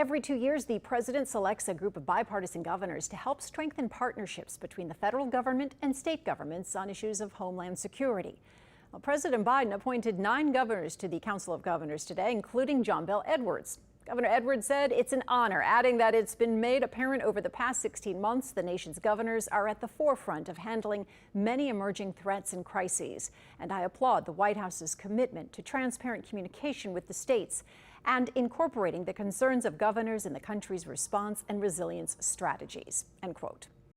Every 2 years, the president selects a group of bipartisan governors to help strengthen partnerships between the federal government and state governments on issues of homeland security. Well, President Biden appointed 9 governors to the Council of Governors today, including John Bel Edwards. Governor Edwards said it's an honor, adding that it's been made apparent over the past 16 months the nation's governors are at the forefront of handling many emerging threats and crises. And I applaud the White House's commitment to transparent communication with the states and incorporating the concerns of governors in the country's response and resilience strategies. End quote.